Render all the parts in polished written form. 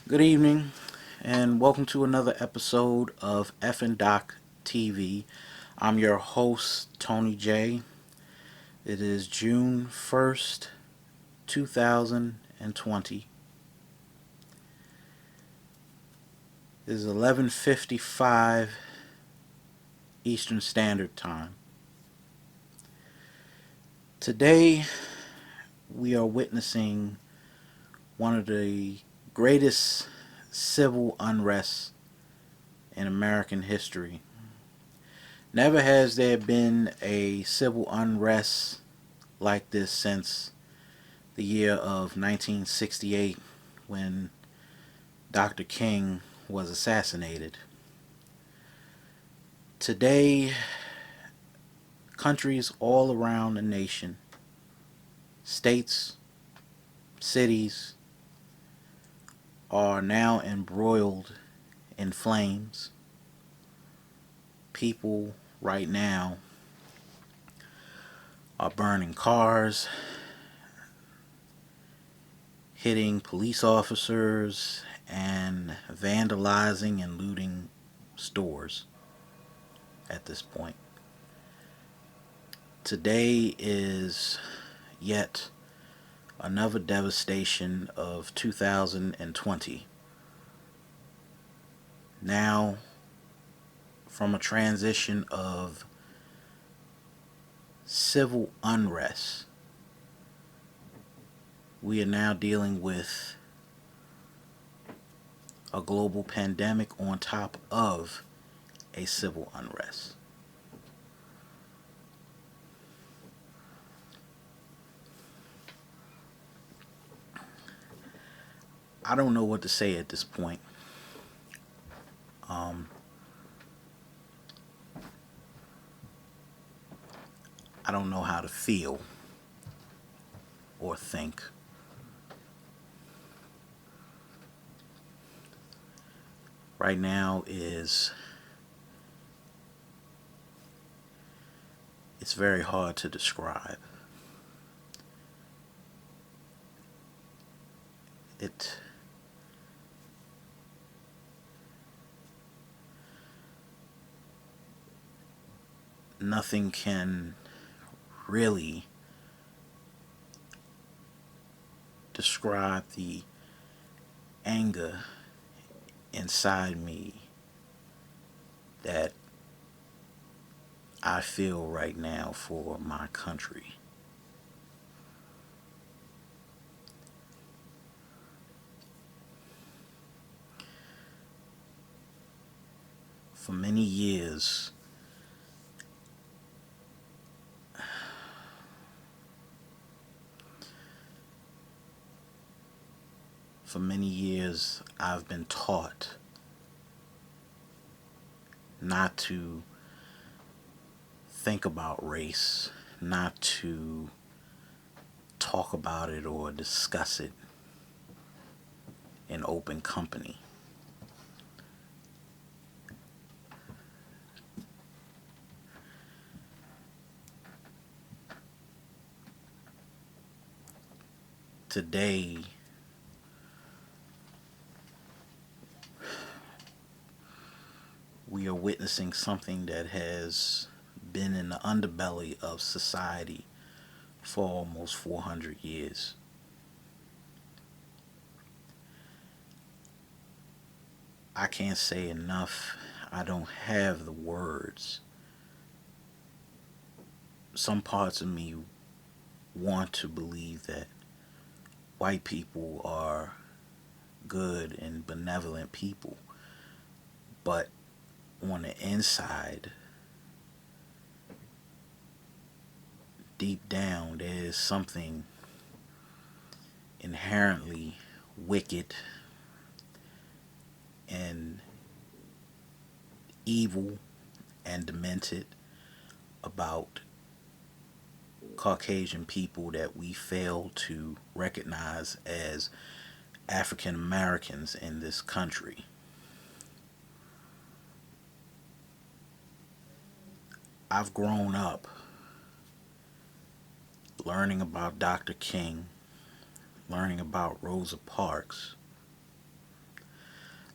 Good evening, and welcome to another episode of F and Doc TV. I'm your host, Tony J. It is June 1st, 2020. It is 11:55 Eastern Standard Time. Today, we are witnessing one of the greatest civil unrests in American history. Never has there been a civil unrest like this since the year of 1968 when Dr. King was assassinated. Today, countries all around the nation, states, cities, are now embroiled in flames. People right now are burning cars, hitting police officers, and vandalizing and looting stores at this point. Today is yet another devastation of 2020. Now, from a transition of civil unrest, we are now dealing with a global pandemic on top of a civil unrest. I don't know what to say at this point. Um, I don't know how to feel or think. Right now it's very hard to describe. It Nothing can really describe the anger inside me that I feel right now for my country. For many years, I've been taught not to think about race, not to talk about it or discuss it in open company. Today, we are witnessing something that has been in the underbelly of society for almost 400 years. I can't say enough. I don't have the words. Some parts of me want to believe that white people are good and benevolent people, but on the inside, deep down, there is something inherently wicked and evil and demented about Caucasian people that we fail to recognize as African Americans in this country. I've grown up learning about Dr. King, learning about Rosa Parks,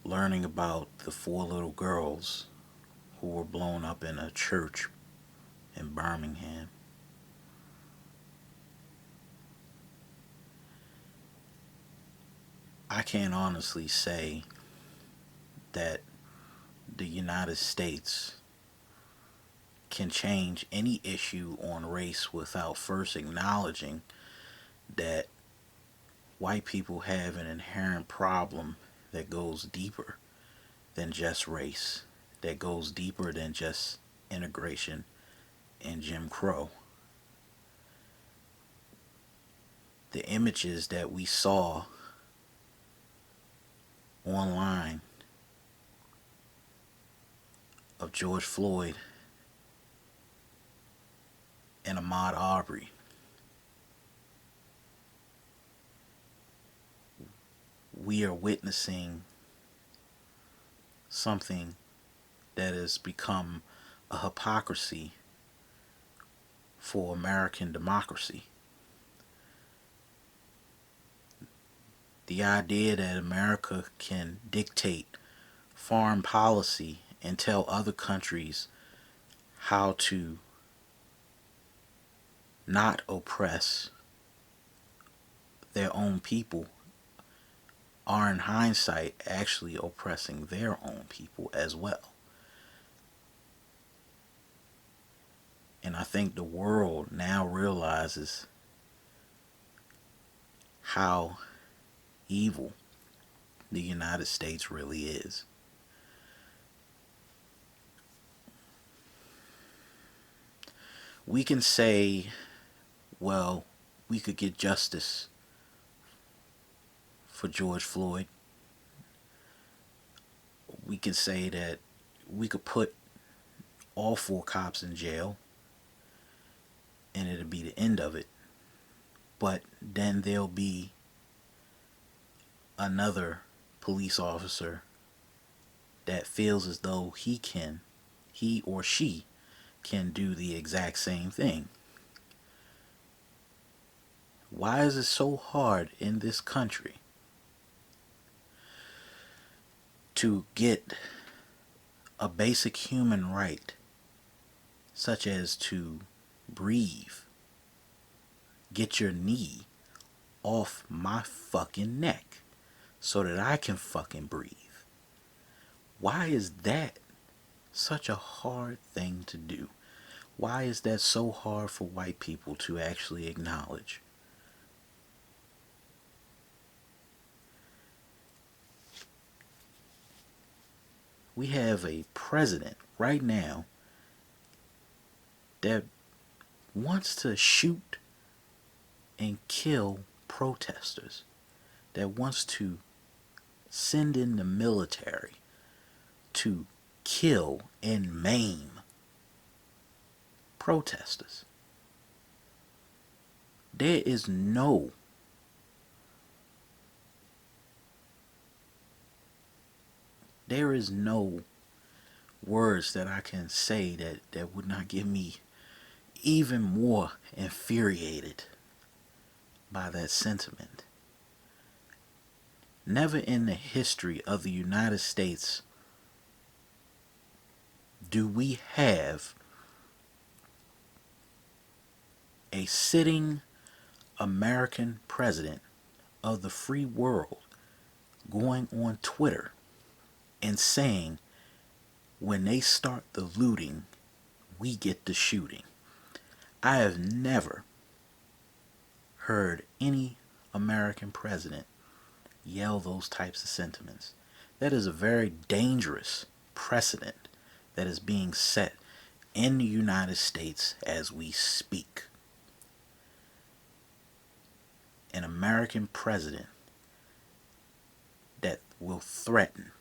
learning about the four little girls who were blown up in a church in Birmingham. I can't honestly say that the United States can change any issue on race without first acknowledging that white people have an inherent problem that goes deeper than just race, that goes deeper than just integration and Jim Crow. The images that we saw online of George Floyd and Ahmaud Arbery, we are witnessing something that has become a hypocrisy for American democracy. The idea that America can dictate foreign policy and tell other countries how to not oppress their own people are in hindsight actually oppressing their own people as well. And I think the world now realizes how evil the United States really is. We can say, well, we could get justice for George Floyd. We can say that we could put all four cops in jail and it'll be the end of it. But then there'll be another police officer that feels as though he or she can do the exact same thing. Why is it so hard in this country to get a basic human right, such as to breathe, get your knee off my fucking neck so that I can fucking breathe? Why is that such a hard thing to do? Why is that so hard for white people to actually acknowledge? We have a president right now that wants to shoot and kill protesters, that wants to send in the military to kill and maim protesters. There is no words that I can say that would not get me even more infuriated by that sentiment. Never in the history of the United States do we have a sitting American president of the free world going on Twitter and saying, when they start the looting, we get the shooting. I have never heard any American president yell those types of sentiments. That is a very dangerous precedent that is being set in the United States as we speak. An American president that will threaten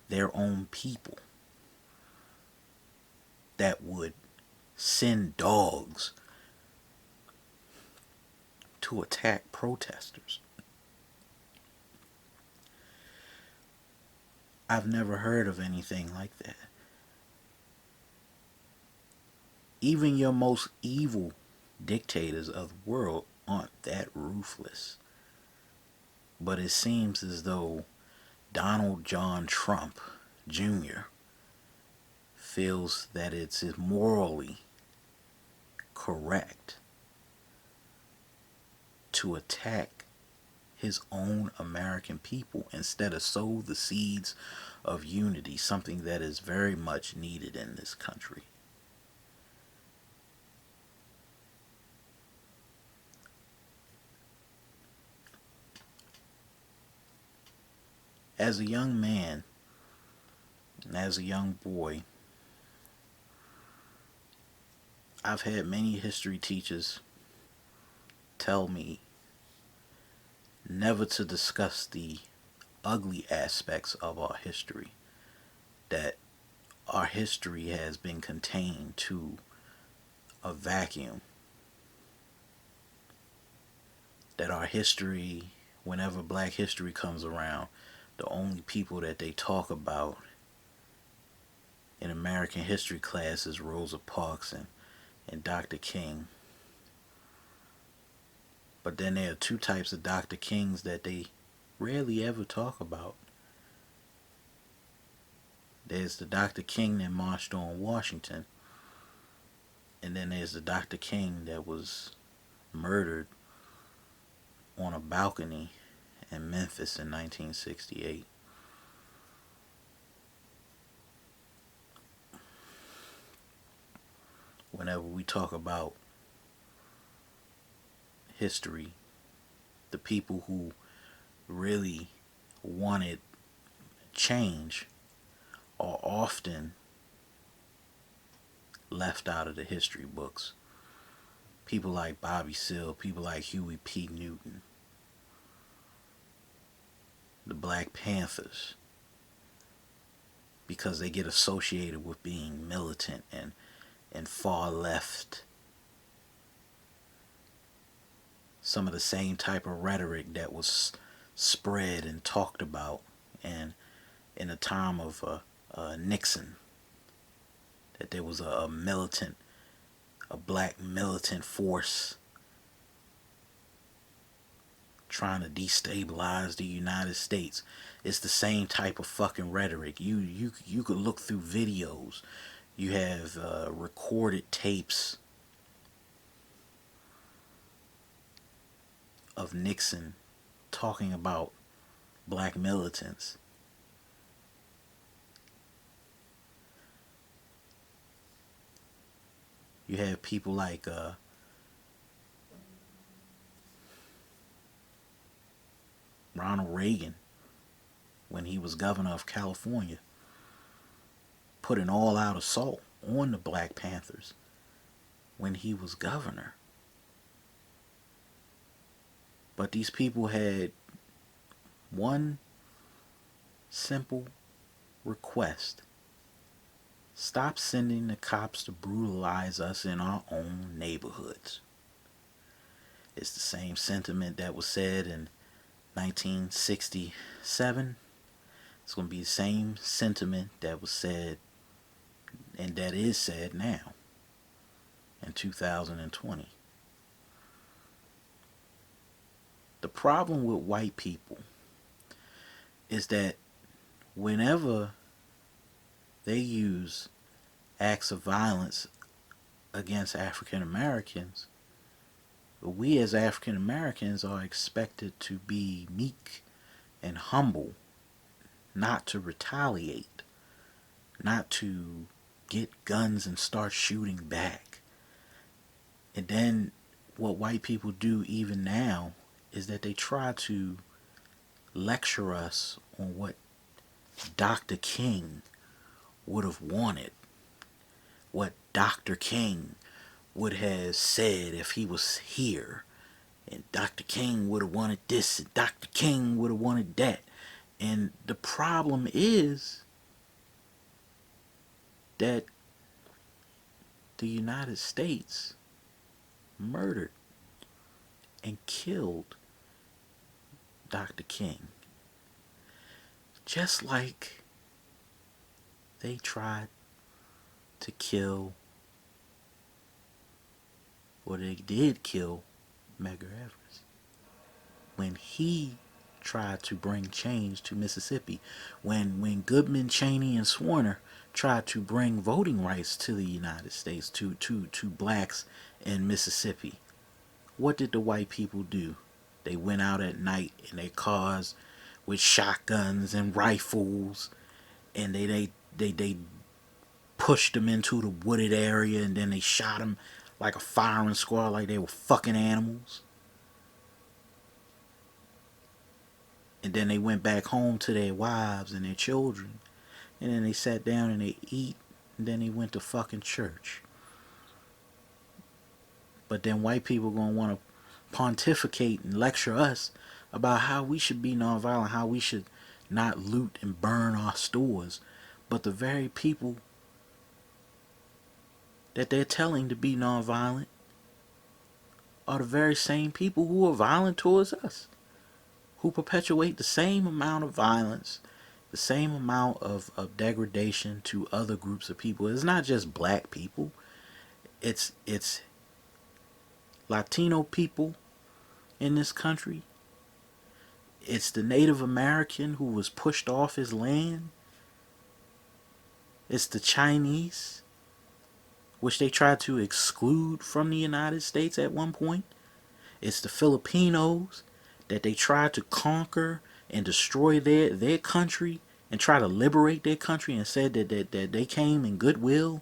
their own people, that would send dogs to attack protesters. I've never heard of anything like that. Even your most evil dictators of the world aren't that ruthless. But it seems as though Donald John Trump Jr. feels that it's morally correct to attack his own American people instead of sow the seeds of unity, something that is very much needed in this country. As a young man and as a young boy, I've had many history teachers tell me never to discuss the ugly aspects of our history, that our history has been contained to a vacuum, that our history, whenever Black history comes around, the only people that they talk about in American history class is Rosa Parks and Dr. King. But then there are two types of Dr. Kings that they rarely ever talk about. There's the Dr. King that marched on Washington, and then there's the Dr. King that was murdered on a balcony in Memphis in 1968. Whenever we talk about history, the people who really wanted change are often left out of the history books. People like Bobby Seale, people like Huey P. Newton, the Black Panthers, because they get associated with being militant and far left. Some of the same type of rhetoric that was spread and talked about and in the time of Nixon, that there was a militant, a black militant force trying to destabilize the United States. It's the same type of fucking rhetoric. You could look through videos. You have recorded tapes of Nixon talking about black militants. You have people like Ronald Reagan, when he was governor of California, put an all-out assault on the Black Panthers when he was governor. But these people had one simple request: stop sending the cops to brutalize us in our own neighborhoods. It's the same sentiment that was said in 1967. It's going to be the same sentiment that was said and that is said now in 2020. The problem with white people is that whenever they use acts of violence against African Americans, we as African Americans are expected to be meek and humble, not to retaliate, not to get guns and start shooting back. And then what white people do even now is that they try to lecture us on what Dr. King would have wanted, what Dr. King would have said if he was here, and Dr. King would have wanted this, and Dr. King would have wanted that. And the problem is that the United States murdered and killed Dr. King, just like they tried to kill, or they did kill, Medgar Evers when he tried to bring change to Mississippi. When Goodman, Cheney, and Swarner tried to bring voting rights to the United States, to blacks in Mississippi, what did the white people do? They went out at night in their cars with shotguns and rifles, and they pushed them into the wooded area, and then they shot them like a firing squad, like they were fucking animals. And then they went back home to their wives and their children, and then they sat down and they eat, and then they went to fucking church. But then white people gonna want to pontificate and lecture us about how we should be nonviolent, how we should not loot and burn our stores. But the very people that they're telling to be nonviolent are the very same people who are violent towards us, who perpetuate the same amount of violence, the same amount of degradation to other groups of people. It's not just black people. It's Latino people in this country. It's the Native American who was pushed off his land. It's the Chinese, which they tried to exclude from the United States at one point. It's the Filipinos that they tried to conquer and destroy their country and try to liberate their country, and said that they came in goodwill,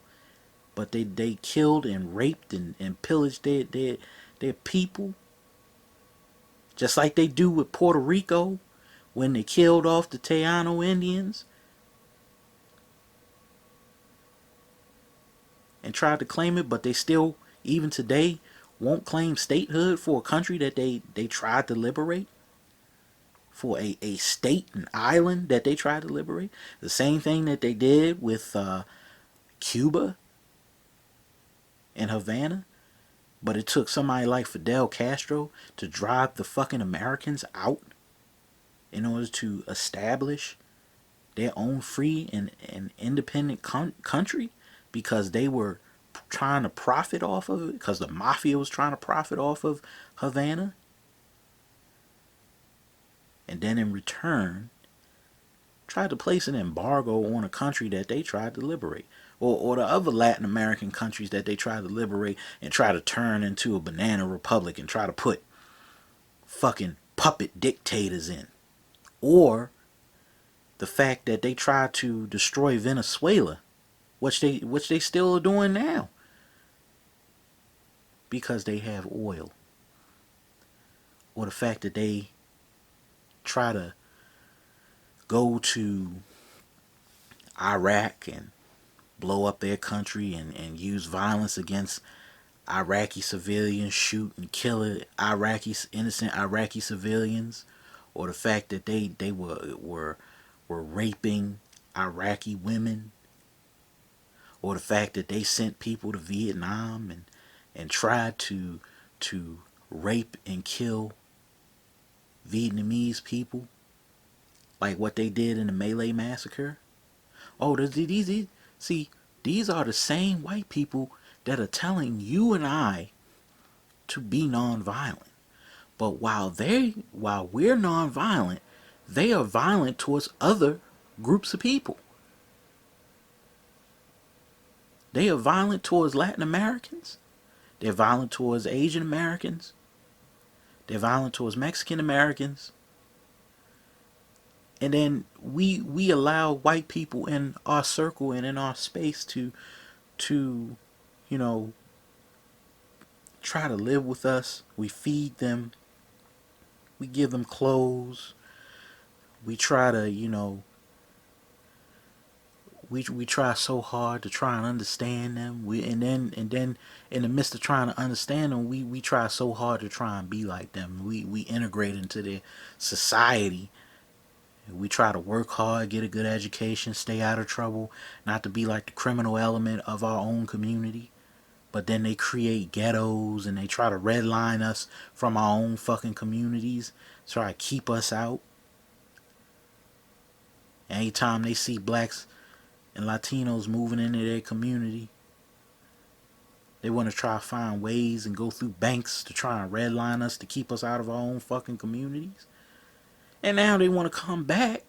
but they killed and raped and pillaged their people. Just like they do with Puerto Rico when they killed off the Taino Indians and tried to claim it, but they still, even today, won't claim statehood for a country that they tried to liberate, for a state, an island that they tried to liberate. The same thing that they did with Cuba and Havana. But it took somebody like Fidel Castro to drive the fucking Americans out in order to establish their own free and independent country, because they were trying to profit off of it, because the mafia was trying to profit off of Havana. And then in return, tried to place an embargo on a country that they tried to liberate. Or the other Latin American countries that they tried to liberate and try to turn into a banana republic and try to put fucking puppet dictators in. Or the fact that they tried to destroy Venezuela, which they still are doing now, because they have oil. Or the fact that they try to go to Iraq and blow up their country and use violence against Iraqi civilians, shoot and kill innocent Iraqi civilians. Or the fact that they were raping Iraqi women. Or the fact that they sent people to Vietnam and tried to rape and kill Vietnamese people, like what they did in the Malay massacre. Oh, these are the same white people that are telling you and I to be nonviolent. But while we're nonviolent, they are violent towards other groups of people. They are violent towards Latin Americans. They're violent towards Asian Americans. They're violent towards Mexican Americans. And then we allow white people in our circle and in our space to you know, try to live with us. We feed them. We give them clothes. We try to, we try so hard to try and understand them. And then in the midst of trying to understand them, we try so hard to try and be like them. We integrate into their society. We try to work hard, get a good education, stay out of trouble, not to be like the criminal element of our own community. But then they create ghettos and they try to redline us from our own fucking communities, try to keep us out. Anytime they see blacks and Latinos moving into their community, they want to try to find ways and go through banks to try and redline us to keep us out of our own fucking communities. And now they want to come back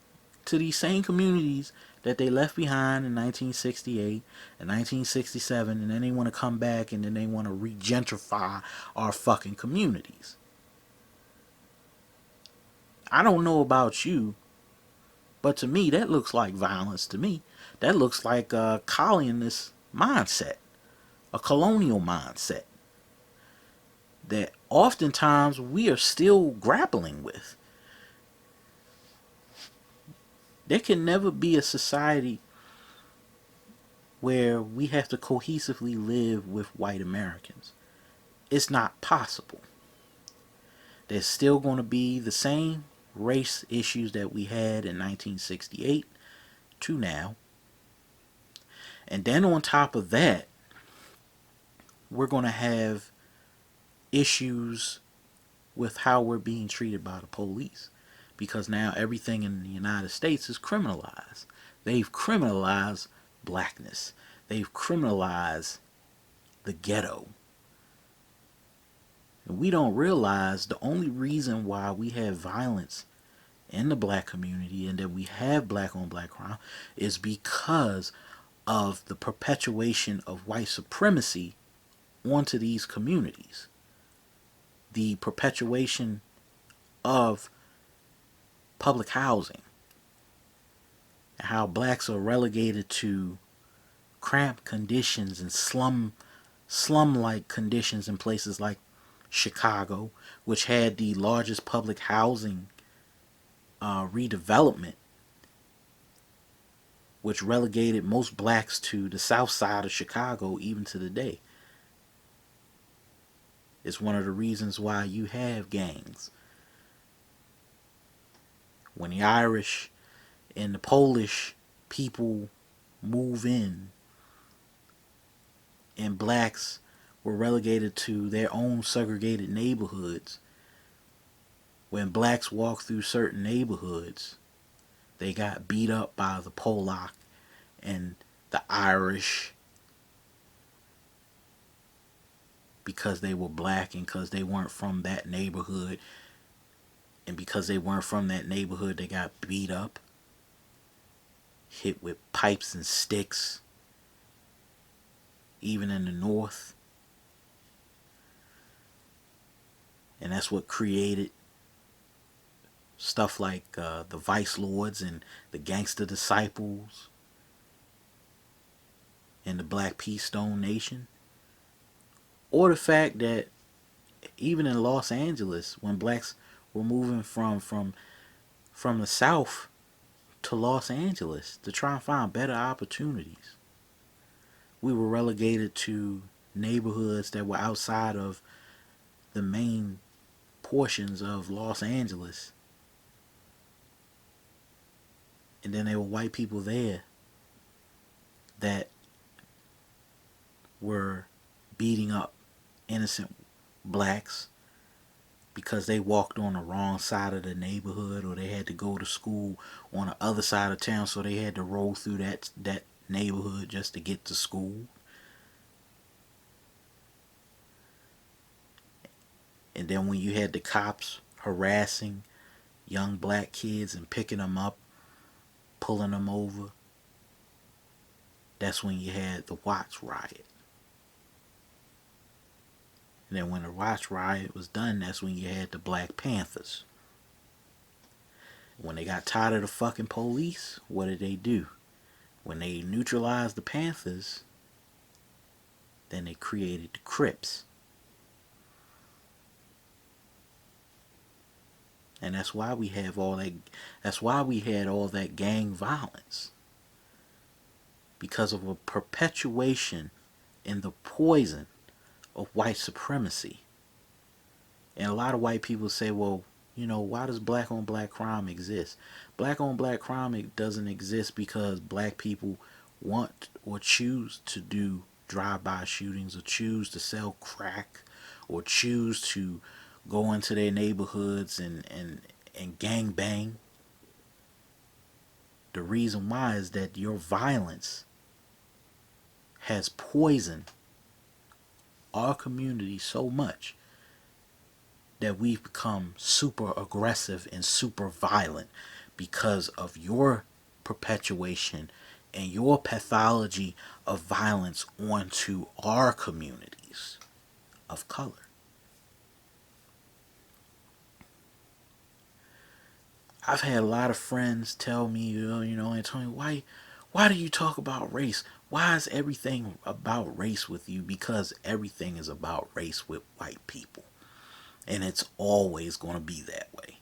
to these same communities that they left behind in 1968 and 1967, and then they want to come back and then they want to regentrify our fucking communities. I don't know about you, but to me, that looks like violence to me. That looks like a colonialist mindset, a colonial mindset that oftentimes we are still grappling with. There can never be a society where we have to cohesively live with white Americans. It's not possible. There's still going to be the same race issues that we had in 1968 to now. And then on top of that, we're going to have issues with how we're being treated by the police. Because now everything in the United States is criminalized. They've criminalized blackness. They've criminalized the ghetto. And we don't realize the only reason why we have violence in the black community and that we have black on black crime is because of the perpetuation of white supremacy onto these communities. The perpetuation of public housing. And how blacks are relegated to cramped conditions and slum-like conditions in places like Chicago, which had the largest public housing redevelopment, which relegated most blacks to the south side of Chicago even to the day. It's one of the reasons why you have gangs. When the Irish and the Polish people move in and blacks were relegated to their own segregated neighborhoods, when blacks walked through certain neighborhoods, they got beat up by the Polak and the Irish because they were black and because they weren't from that neighborhood. And because they weren't from that neighborhood, they got beat up, hit with pipes and sticks, even in the North. And that's what created stuff like the Vice Lords and the Gangster Disciples and the Black Peace Stone Nation. Or the fact that even in Los Angeles, when blacks were moving from the South to Los Angeles to try and find better opportunities, we were relegated to neighborhoods that were outside of the main portions of Los Angeles. And then there were white people there that were beating up innocent blacks because they walked on the wrong side of the neighborhood, or they had to go to school on the other side of town, so they had to roll through that neighborhood just to get to school. And then when you had the cops harassing young black kids and picking them up, pulling them over, that's when you had the Watts riot. And then when the Watts riot was done, that's when you had the Black Panthers. When they got tired of the fucking police, what did they do? When they neutralized the Panthers, then they created the Crips. And that's why we have all that. That's why we had all that gang violence. Because of a perpetuation in the poison of white supremacy. And a lot of white people say, well, you know, why does black on black crime exist? Black on black crime, it doesn't exist because black people want or choose to do drive-by shootings, or choose to sell crack, or choose to go into their neighborhoods and gang bang. The reason why is that your violence has poisoned our community so much that we've become super aggressive and super violent because of your perpetuation and your pathology of violence onto our communities of color. I've had a lot of friends tell me, Antonio, why do you talk about race? Why is everything about race with you? Because everything is about race with white people. And it's always going to be that way.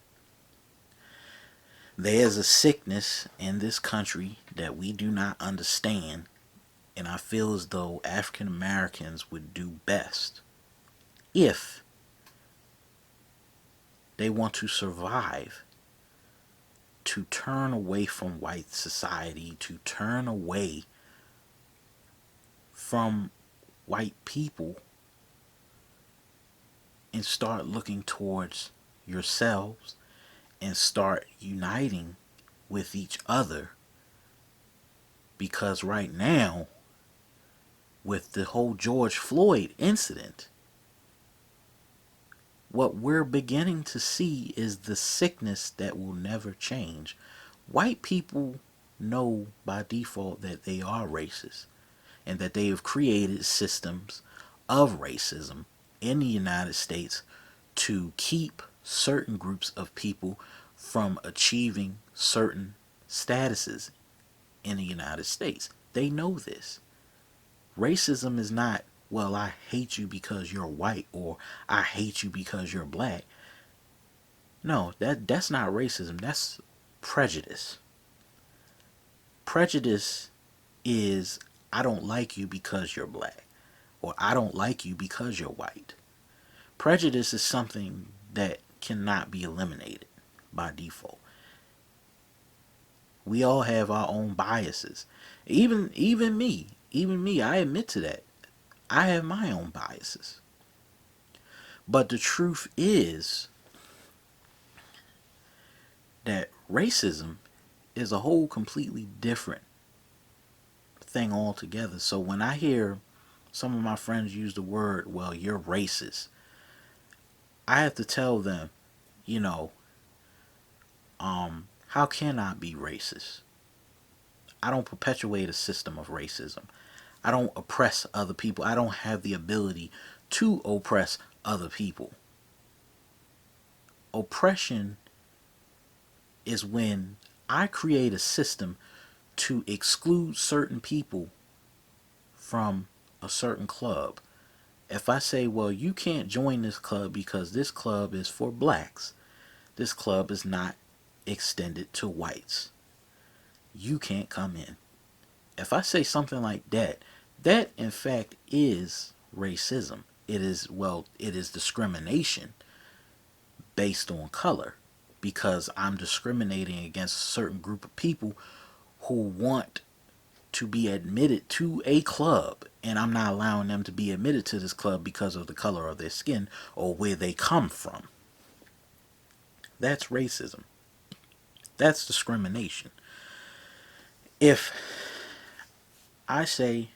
There's a sickness in this country that we do not understand, and I feel as though African Americans would do best if they want to survive to turn away from white society, to turn away from white people and start looking towards yourselves and start uniting with each other. Because right now, with the whole George Floyd incident, what we're beginning to see is the sickness that will never change. White people know by default that they are racist and that they have created systems of racism in the United States to keep certain groups of people from achieving certain statuses in the United States. They know this. Racism is not, well, I hate you because you're white or I hate you because you're black. No, that's not racism. That's prejudice. Prejudice is I don't like you because you're black or I don't like you because you're white. Prejudice is something that cannot be eliminated by default. We all have our own biases. Even me, I admit to that. I have my own biases. But the truth is that racism is a whole completely different thing altogether. So when I hear some of my friends use the word, well, you're racist, I have to tell them, you know, how can I be racist? I don't perpetuate a system of racism. I don't oppress other people. I don't have the ability to oppress other people. Oppression is when I create a system to exclude certain people from a certain club. If I say, well, you can't join this club because this club is for blacks, this club is not extended to whites, you can't come in. If I say something like that, that in fact is racism. It is discrimination based on color because I'm discriminating against a certain group of people who want to be admitted to a club, and I'm not allowing them to be admitted to this club because of the color of their skin or where they come from. That's racism. That's discrimination. If I say,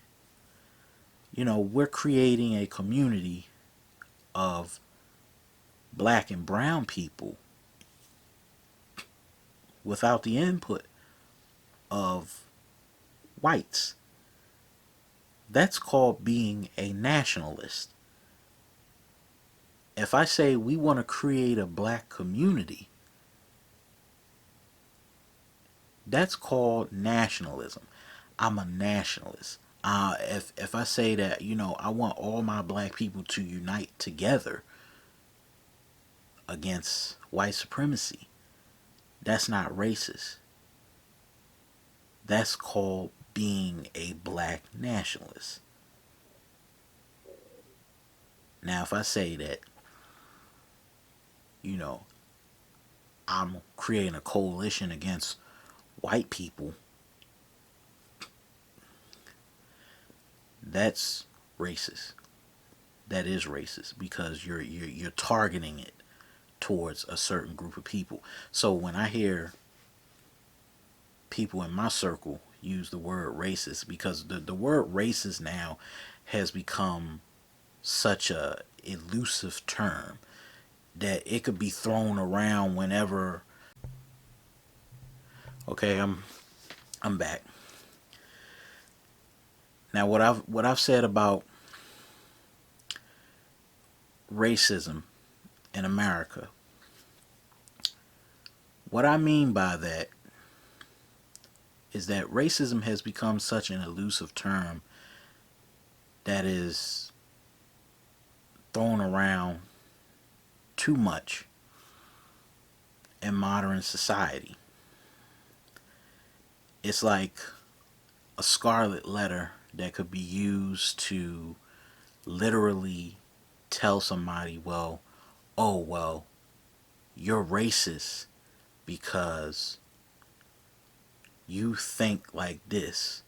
we're creating a community of black and brown people without the input of whites, that's called being a nationalist. If I say we want to create a black community, that's called nationalism. I'm a nationalist. If I say that, I want all my black people to unite together against white supremacy, that's not racist. That's called being a black nationalist. Now, if I say that, you know, I'm creating a coalition against white people, that's racist. That is racist because you're targeting it towards a certain group of people. So when I hear people in my circle use the word racist, because the word racist now has become such a elusive term. that it could be thrown around whenever. Okay, I'm back. Now what I've said about racism in America, what I mean by that is that racism has become such an elusive term that is thrown around too much in modern society. It's like a scarlet letter that could be used to literally tell somebody, well, oh, well, you're racist because you think like this,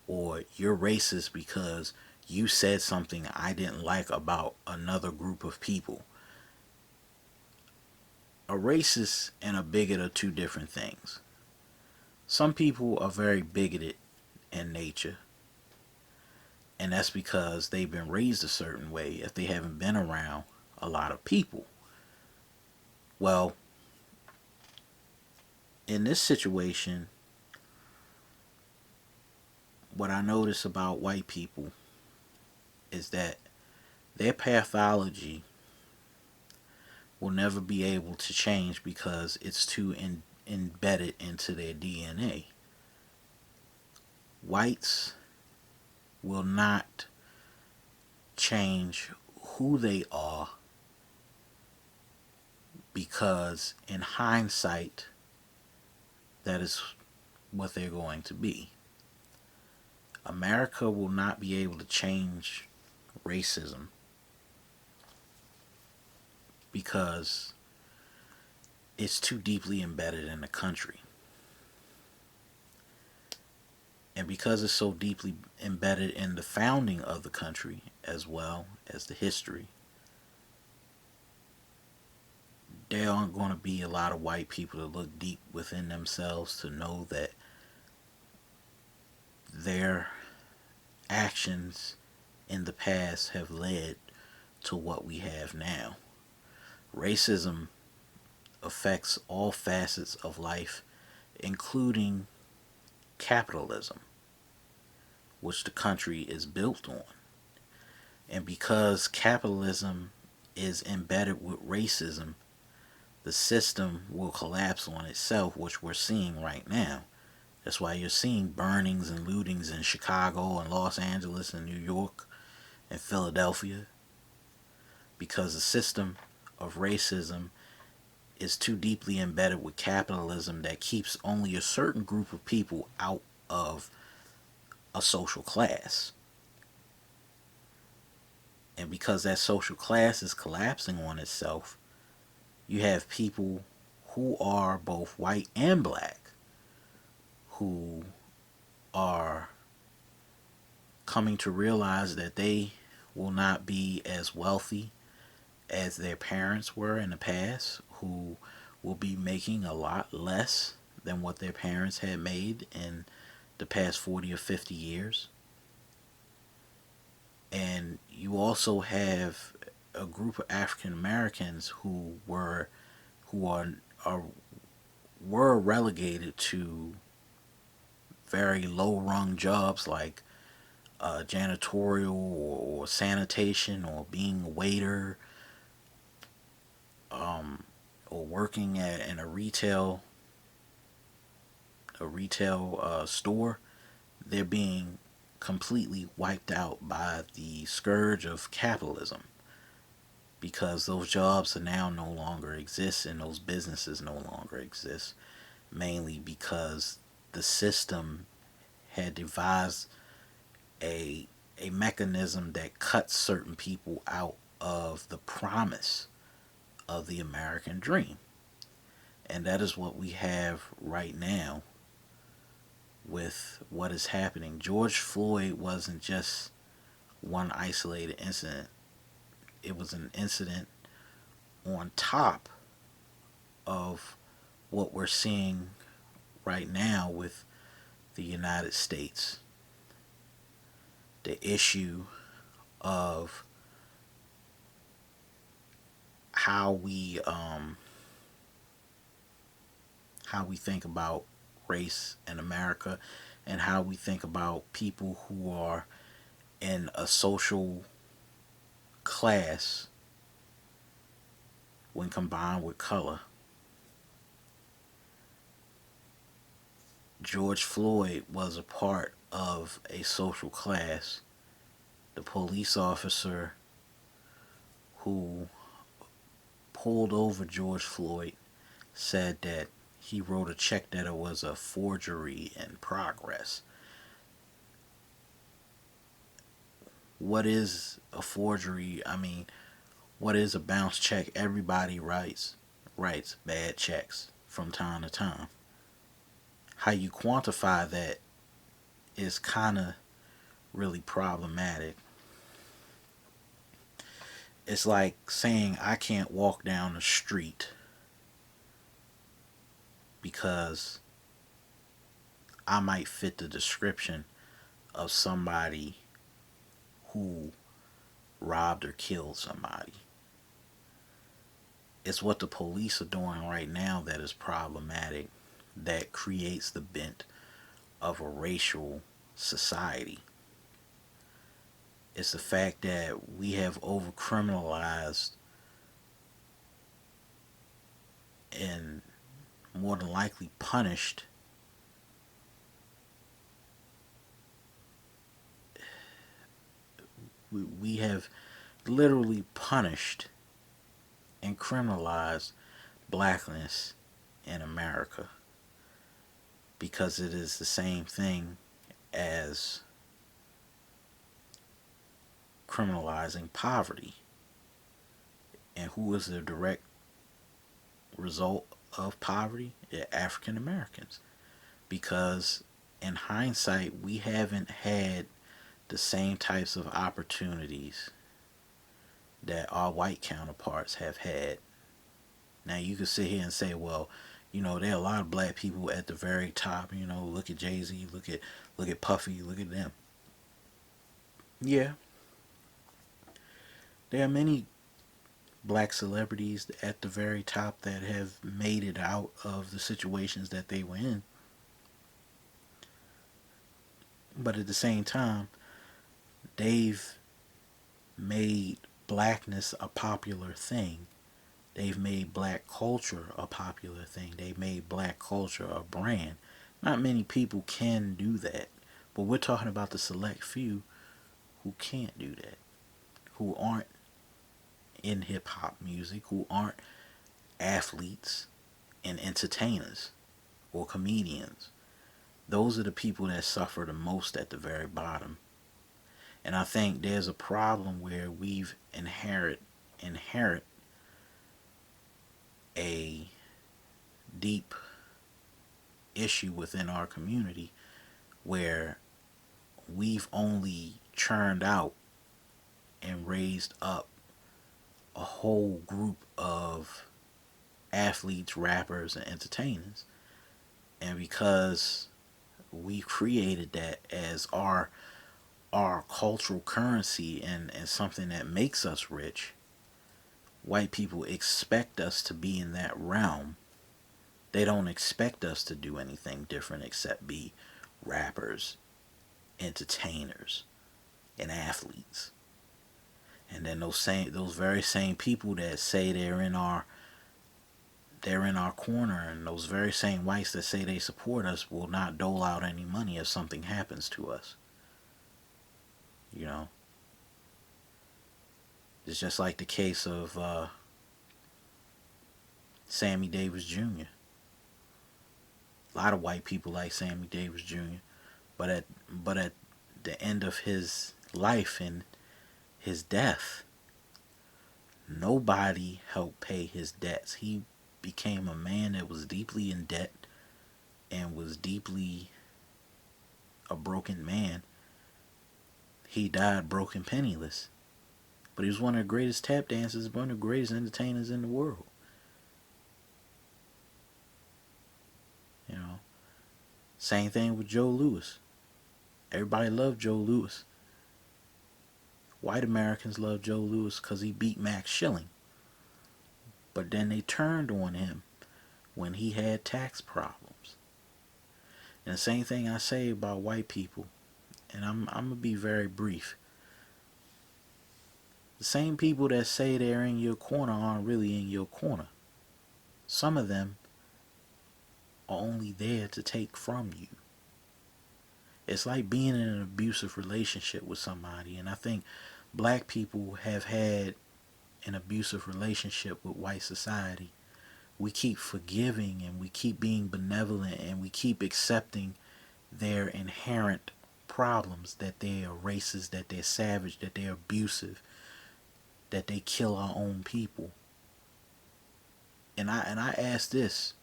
or you're racist because you said something I didn't like about another group of people. A racist and a bigot are two different things. Some people are very bigoted in nature, and that's because they've been raised a certain way if they haven't been around a lot of people. Well, in this situation, what I notice about white people is that their pathology will never be able to change because it's too embedded into their DNA. Whites will not change who they are because, in hindsight, that is what they're going to be. America will not be able to change racism because it's too deeply embedded in the country. And because it's so deeply embedded in the founding of the country as well as the history, there aren't going to be a lot of white people to look deep within themselves to know that their actions in the past have led to what we have now. Racism affects all facets of life, including capitalism, which the country is built on. And because capitalism is embedded with racism, the system will collapse on itself, which we're seeing right now. That's why you're seeing burnings and lootings in Chicago and Los Angeles and New York and Philadelphia, because the system of racism is too deeply embedded with capitalism that keeps only a certain group of people out of a social class. And because that social class is collapsing on itself, you have people who are both white and black who are coming to realize that they will not be as wealthy as their parents were in the past, who will be making a lot less than what their parents had made in the past 40 or 50 years. And you also have a group of African Americans who are were relegated to very low rung jobs like janitorial or sanitation or being a waiter, or working in a retail store. They're being completely wiped out by the scourge of capitalism because those jobs are now no longer exist and those businesses no longer exist, mainly because the system had devised a a mechanism that cuts certain people out of the promise of the American dream. And that is what we have right now with what is happening. George Floyd wasn't just one isolated incident, it was an incident on top of what we're seeing right now with the United States. The issue of how we think about race in America, and how we think about people who are in a social class when combined with color. George Floyd was a part of a social class. The police officer who pulled over George Floyd said that he wrote a check that it was a forgery in progress. What is a forgery? I mean, what is a bounce check? Everybody writes bad checks from time to time. How you quantify that is kind of really problematic. It's like saying I can't walk down the street because I might fit the description of somebody who robbed or killed somebody. It's what the police are doing right now that is problematic, that creates the bent of a racial society. It's the fact that we have over criminalized and more than likely punished we have literally punished and criminalized blackness in America, because it is the same thing as criminalizing poverty. And who is the direct result of poverty? African Americans. Because in hindsight, we haven't had the same types of opportunities that our white counterparts have had. Now you can sit here and say, well, there are a lot of black people at the very top. Look at Jay-Z, look at Puffy, look at them. Yeah, there are many black celebrities at the very top that have made it out of the situations that they were in. But at the same time, they've made blackness a popular thing. They've made black culture a popular thing. They made black culture a brand. Not many people can do that. But we're talking about the select few who can't do that. Who aren't in hip hop music. Who aren't athletes and entertainers or comedians. Those are the people that suffer the most at the very bottom. And I think there's a problem where we've inherit a deep issue within our community where we've only churned out and raised up a whole group of athletes, rappers, and entertainers. And because we created that as our cultural currency and something that makes us rich, white people expect us to be in that realm. They don't expect us to do anything different except be rappers, entertainers, and athletes. And then those very same people that say they're in our corner, and those very same whites that say they support us will not dole out any money if something happens to us. You know, it's just like the case of Sammy Davis Jr. A lot of white people like Sammy Davis Jr. But at the end of his life and his death, nobody helped pay his debts. He became a man that was deeply in debt and was deeply a broken man. He died broken, penniless. But he was one of the greatest tap dancers, one of the greatest entertainers in the world. You know, same thing with Joe Louis. Everybody loved Joe Louis. White Americans loved Joe Louis because he beat Max Schilling. But then they turned on him when he had tax problems. And the same thing I say about white people, and I'm going to be very brief. The same people that say they're in your corner aren't really in your corner. Some of them are only there to take from you. It's like being in an abusive relationship with somebody, and I think black people have had an abusive relationship with white society. We keep forgiving and we keep being benevolent and we keep accepting their inherent problems, that they are racist, that they're savage, that they're abusive, that they kill our own people. And I ask this,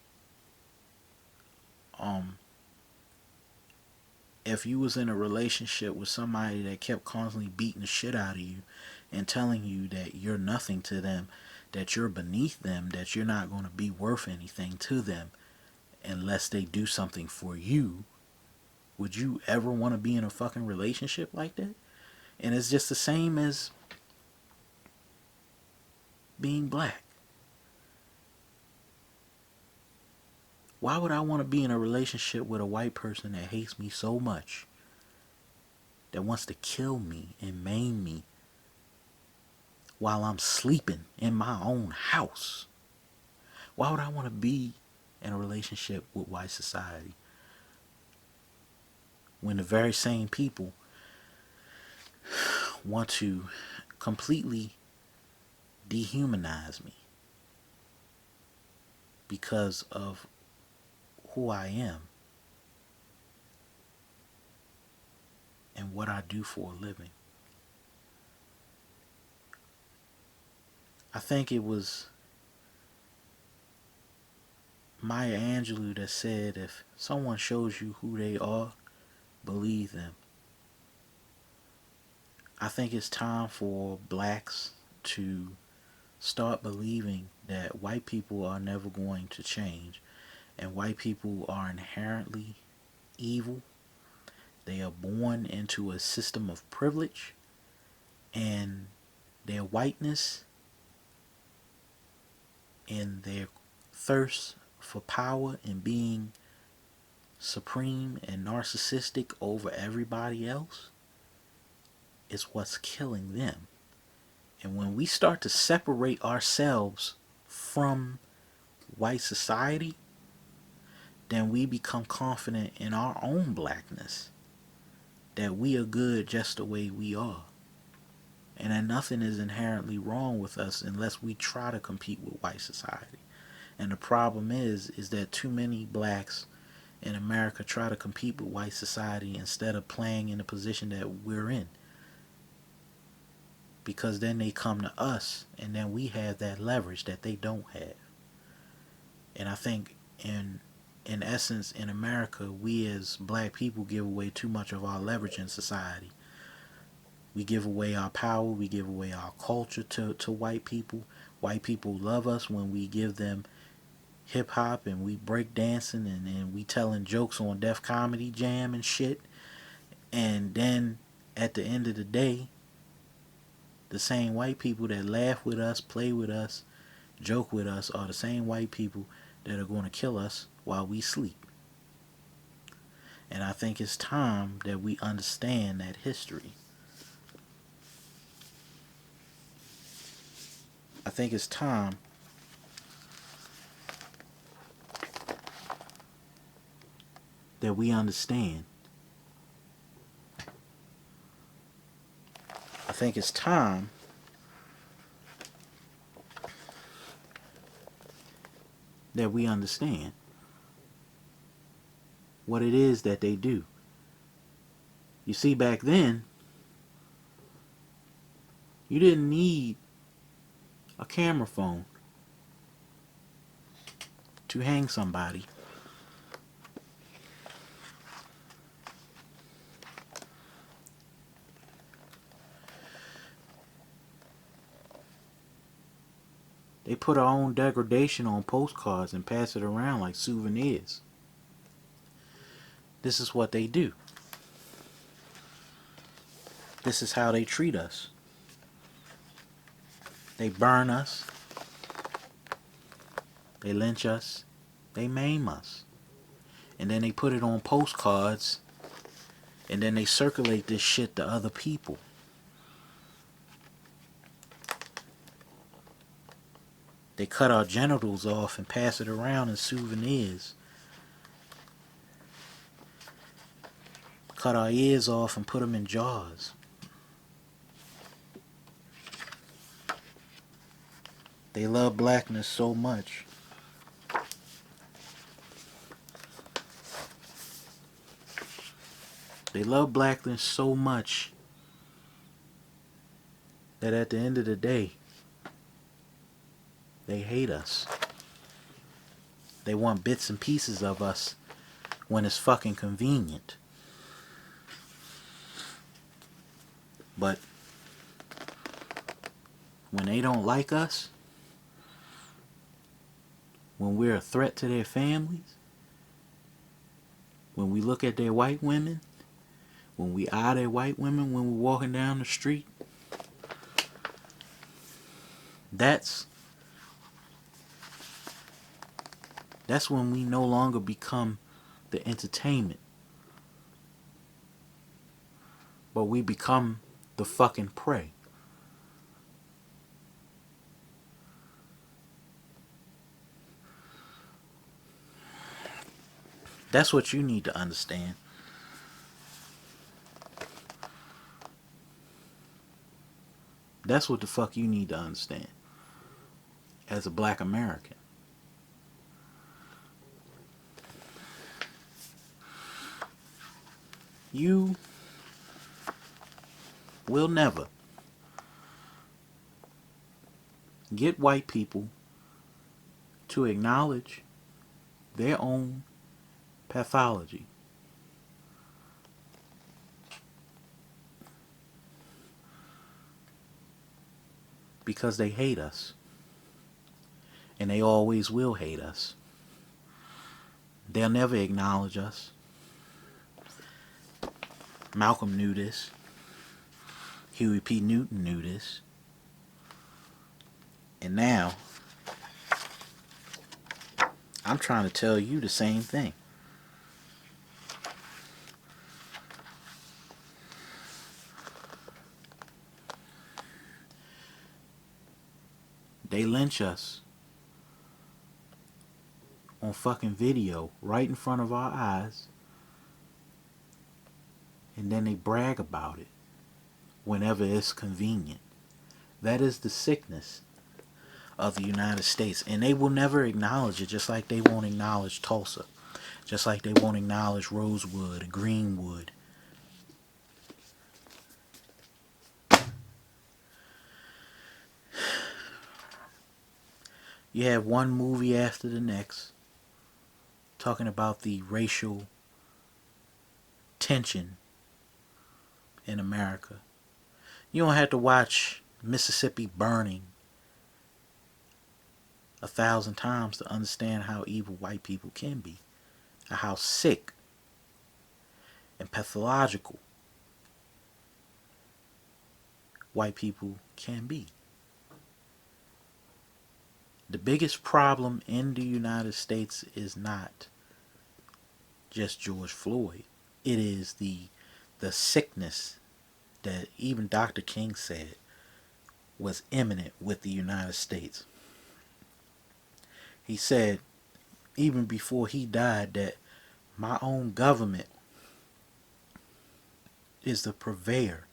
if you was in a relationship with somebody that kept constantly beating the shit out of you and telling you that you're nothing to them, that you're beneath them, that you're not going to be worth anything to them unless they do something for you, would you ever want to be in a fucking relationship like that? And it's just the same as being black. Why would I want to be in a relationship with a white person that hates me so much, that wants to kill me and maim me while I'm sleeping in my own house? Why would I want to be in a relationship with white society when the very same people want to completely dehumanize me because of who I am and what I do for a living? I think it was Maya Angelou that said, if someone shows you who they are, believe them. I think it's time for blacks to start believing that white people are never going to change, and white people are inherently evil. They are born into a system of privilege, and their whiteness and their thirst for power and being supreme and narcissistic over everybody else is what's killing them. And when we start to separate ourselves from white society, then we become confident in our own blackness, that we are good just the way we are, and that nothing is inherently wrong with us unless we try to compete with white society. And the problem is that too many blacks in America try to compete with white society instead of playing in the position that we're in. Because then they come to us, and then we have that leverage that they don't have. And I think in essence, in America, we as black people give away too much of our leverage in society. We give away our power, we give away our culture to white people. White people love us when we give them hip hop and we break dancing and we telling jokes on Def Comedy Jam and shit. And then at the end of the day, the same white people that laugh with us, play with us, joke with us are the same white people that are going to kill us while we sleep. And I think it's time that we understand that history. I think it's time that we understand. I think it's time that we understand what it is that they do. You see, back then, you didn't need a camera phone to hang somebody. They put our own degradation on postcards and pass it around like souvenirs. This is what they do. This is how they treat us. They burn us. They lynch us. They maim us. And then they put it on postcards. And then they circulate this shit to other people. They cut our genitals off and pass it around as souvenirs. Cut our ears off and put them in jars. They love blackness so much. They love blackness so much that at the end of the day, they hate us. They want bits and pieces of us when it's fucking convenient. But when they don't like us, when we're a threat to their families, when we look at their white women, when we eye their white women when we're walking down the street, that's when we no longer become the entertainment, but we become the fucking prey. That's what you need to understand. That's what the fuck you need to understand as a black American. You will never get white people to acknowledge their own pathology. Because they hate us. And they always will hate us. They'll never acknowledge us. Malcolm knew this. Huey P. Newton knew this. And now, I'm trying to tell you the same thing. They lynch us on fucking video right in front of our eyes, and then they brag about it whenever it's convenient. That is the sickness of the United States, and they will never acknowledge it, just like they won't acknowledge Tulsa, just like they won't acknowledge Rosewood and Greenwood. You have one movie after the next talking about the racial tension in America. You don't have to watch Mississippi Burning 1,000 times to understand how evil white people can be, and how sick and pathological white people can be. The biggest problem in the United States is not just George Floyd. It is the sickness that even Dr. King said was imminent with the United States. He said, even before he died, that my own government is the purveyor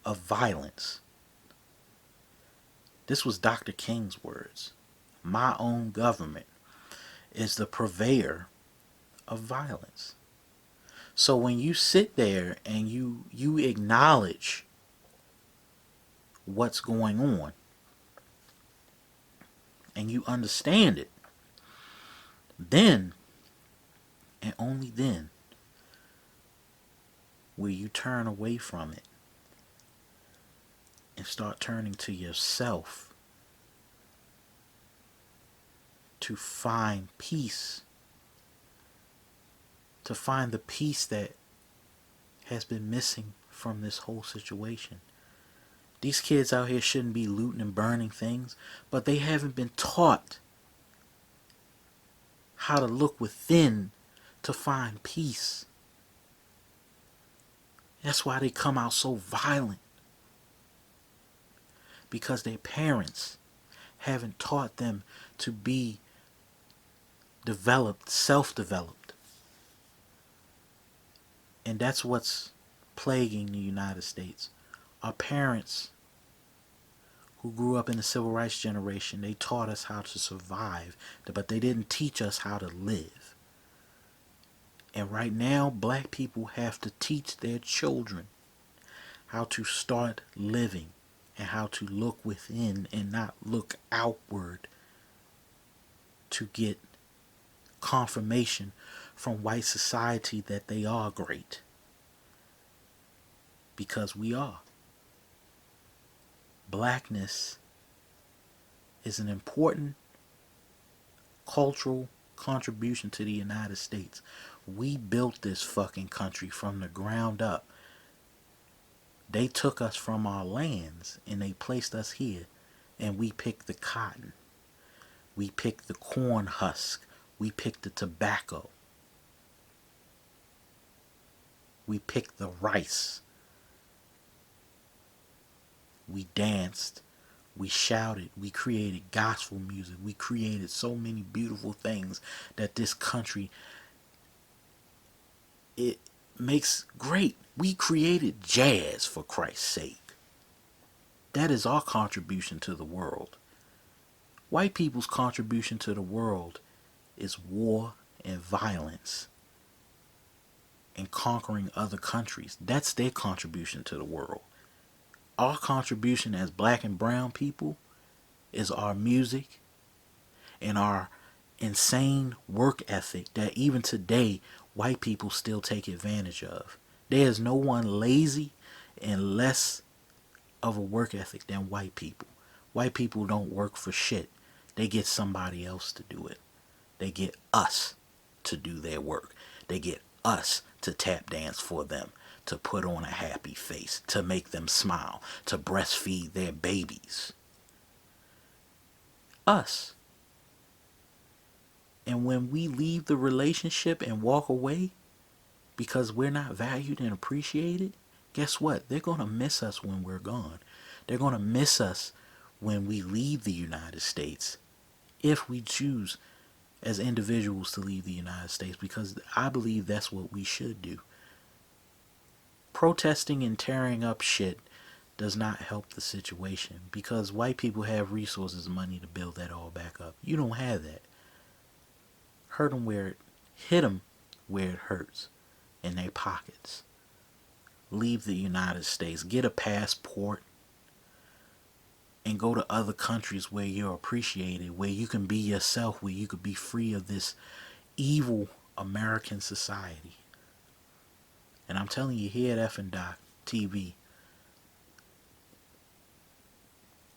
of violence. This was Dr. King's words. My own government is the purveyor of violence. So when you sit there and you acknowledge what's going on and you understand it, then and only then will you turn away from it and start turning to yourself to find peace, to find the peace that has been missing from this whole situation. These kids out here shouldn't be looting and burning things, but they haven't been taught how to look within to find peace. That's why they come out so violent. Because their parents haven't taught them to be developed, self-developed. And that's what's plaguing the United States. Our parents who grew up in the civil rights generation, they taught us how to survive, but they didn't teach us how to live. And right now, black people have to teach their children how to start living and how to look within and not look outward to get confirmation from white society that they are great. Because we are. Blackness is an important cultural contribution to the United States. We built this fucking country from the ground up. They took us from our lands and they placed us here, and we picked the cotton. We picked the corn husk. We picked the tobacco. We picked the rice. We danced. We shouted. We created gospel music. We created so many beautiful things that this country, it makes great. We created jazz, for Christ's sake. That is our contribution to the world. White people's contribution to the world is war and violence and conquering other countries. That's their contribution to the world. Our contribution as black and brown people is our music and our insane work ethic that even today white people still take advantage of. There is no one lazy and less of a work ethic than white people. White people don't work for shit. They get somebody else to do it. They get us to do their work. They get us to tap dance for them, to put on a happy face, to make them smile, to breastfeed their babies. Us. And when we leave the relationship and walk away because we're not valued and appreciated, guess what? They're going to miss us when we're gone. They're going to miss us when we leave the United States, if we choose as individuals to leave the United States, because I believe that's what we should do. Protesting and tearing up shit does not help the situation, because white people have resources and money to build that all back up. You don't have that. Hit them where it hurts, in their pockets. Leave the United States. Get a passport and go to other countries where you're appreciated, where you can be yourself, where you could be free of this evil American society. And I'm telling you, here at F and Doc TV,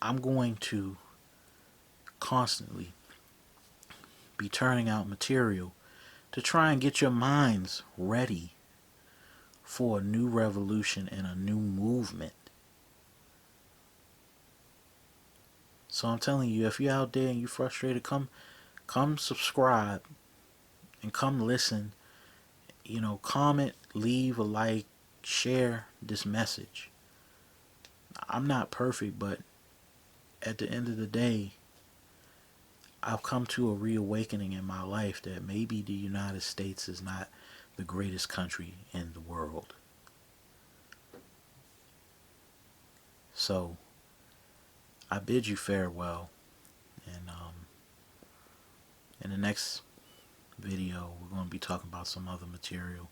I'm going to constantly be turning out material to try and get your minds ready for a new revolution and a new movement. So I'm telling you, if you're out there and you're frustrated, come subscribe and come listen. You know, comment, leave a like, share this message. I'm not perfect, but at the end of the day, I've come to a reawakening in my life that maybe the United States is not the greatest country in the world. So, I bid you farewell, and in the next video, we're going to be talking about some other material.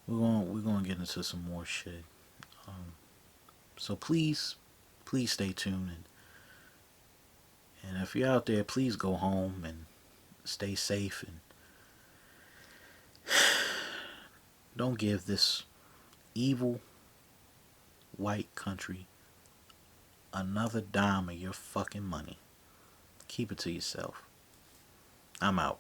We're going to get into some more shit. So please stay tuned, and if you're out there, please go home and stay safe, and don't give this evil white country another dime of your fucking money. Keep it to yourself. I'm out.